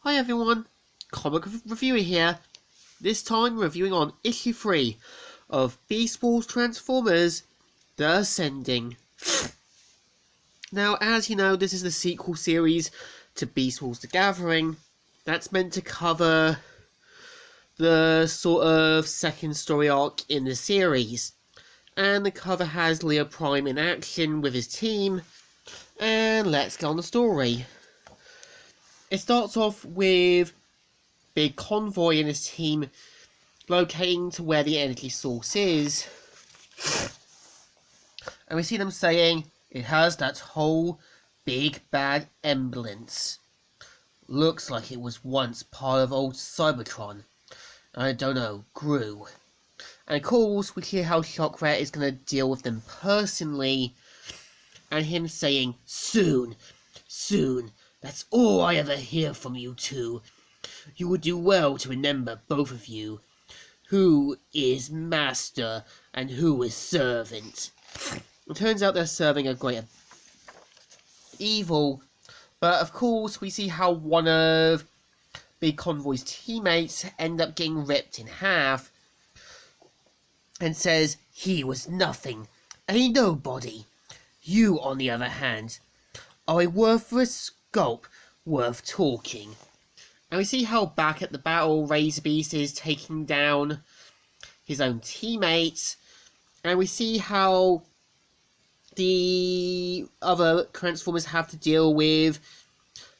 Hi everyone, Comic Reviewer here. This time reviewing on issue 3 of Beast Wars Transformers The Ascending. Now, as you know, this is the sequel series to Beast Wars The Gathering. That's meant to cover the sort of second story arc in the series. And the cover has Leo Prime in action with his team. And let's get on the story. It starts off with Big Convoy and his team locating to where the energy source is. And we see them saying, it has that whole big bad ambulance. Looks like it was once part of old Cybertron. I don't know, grew. And of course, we hear how Shockrat is going to deal with them personally. And him saying, soon, soon. That's all I ever hear from you two. You would do well to remember, both of you, who is master and who is servant. It turns out they're serving a greater evil, but of course we see how one of Big Convoy's teammates end up getting ripped in half and says he was nothing, a nobody. You, on the other hand, are a worthless sculp worth talking. And we see how back at the battle, Razorbeast is taking down his own teammates. And we see how the other Transformers have to deal with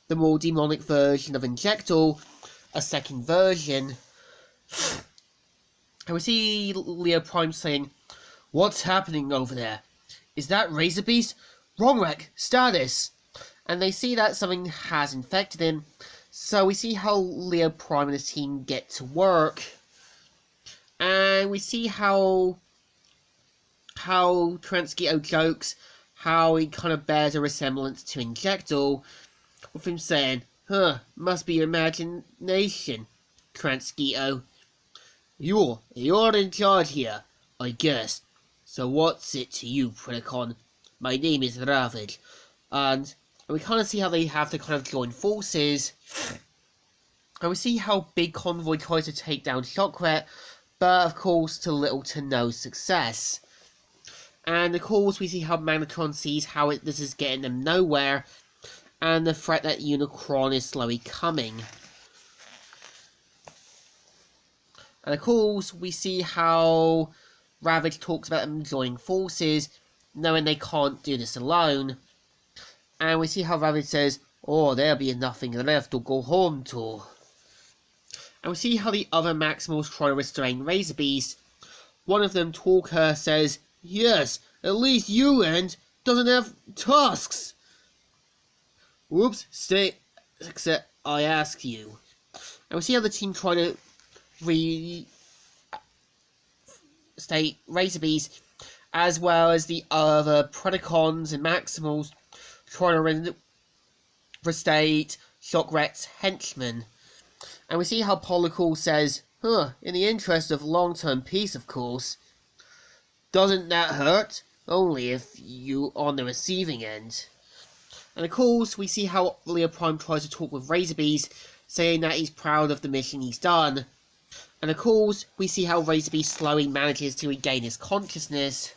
the more demonic version of Injector, a second version. And we see Leo Prime saying, what's happening over there? Is that Razorbeast? Wrong wreck, status. And they see that something has infected him. So we see how Leo Prime and his team get to work. And we see how Transgito jokes how he kind of bears a resemblance to Injector, with him saying, must be your imagination, Transgito. You're in charge here, I guess. So what's it to you, Predacon? My name is Ravage. And we kind of see how they have to kind of join forces. And we see how Big Convoy tries to take down Shockrat, but of course to little to no success. And of course we see how Magnetron sees how this is getting them nowhere, and the threat that Unicron is slowly coming. And of course we see how Ravage talks about them joining forces, knowing they can't do this alone. And we see how Ravage says, there'll be nothing left to go home to. And we see how the other Maximals try to restrain Razorbeast. One of them, Talker, says, yes, at least UN doesn't have tusks. Whoops, stay, except I ask you. And we see how the team try to restate Razorbeast, as well as the other Predacons and Maximals try to restate Shockrat's henchmen. And we see how Polycool says, in the interest of long-term peace, of course. Doesn't that hurt? Only if you on the receiving end. And of course, we see how Leo Prime tries to talk with Razorbeast, saying that he's proud of the mission he's done. And of course, we see how Razorbeast slowly manages to regain his consciousness.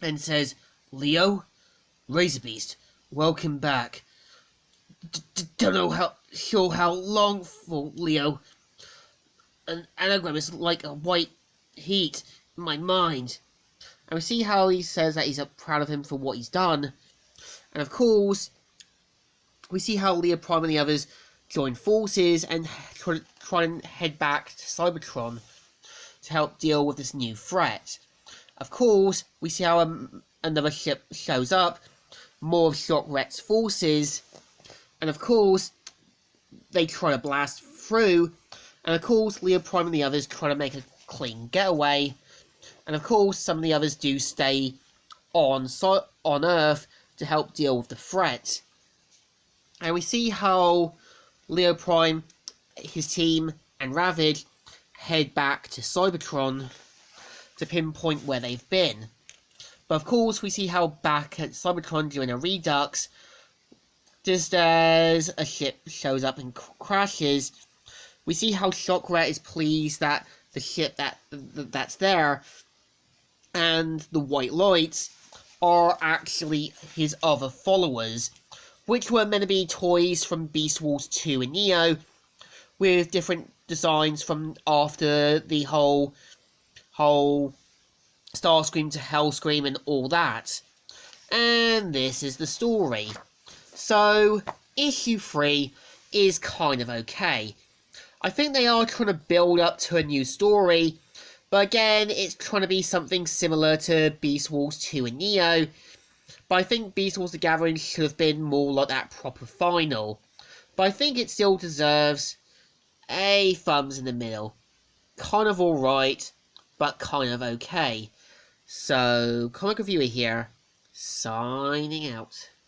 And says, Leo? Razorbeast, welcome back. Don't know how long for, Leo. An anagram is like a white heat in my mind. And we see how he says that he's proud of him for what he's done. And of course, we see how Leo Prime and the others join forces and try and head back to Cybertron to help deal with this new threat. Of course, we see how another ship shows up, more of Shockrat's forces, and of course, they try to blast through, and of course, Leo Prime and the others try to make a clean getaway, and of course, some of the others do stay on Earth to help deal with the threat. And we see how Leo Prime, his team, and Ravage head back to Cybertron to pinpoint where they've been. But of course, we see how back at Cybertron during a Redux, just as a ship shows up and crashes, we see how Shockret is pleased that the ship that's there and the white lights are actually his other followers, which were meant to be toys from Beast Wars 2 and Neo, with different designs from after the whole Starscream to Hellscream and all that. And this is the story. So, issue 3 is kind of okay. I think they are trying to build up to a new story, but again, it's trying to be something similar to Beast Wars 2 and Neo. But I think Beast Wars The Gathering should have been more like that proper final. But I think it still deserves a thumbs in the middle. Kind of alright, but kind of okay. So, Comic Reviewer here, signing out.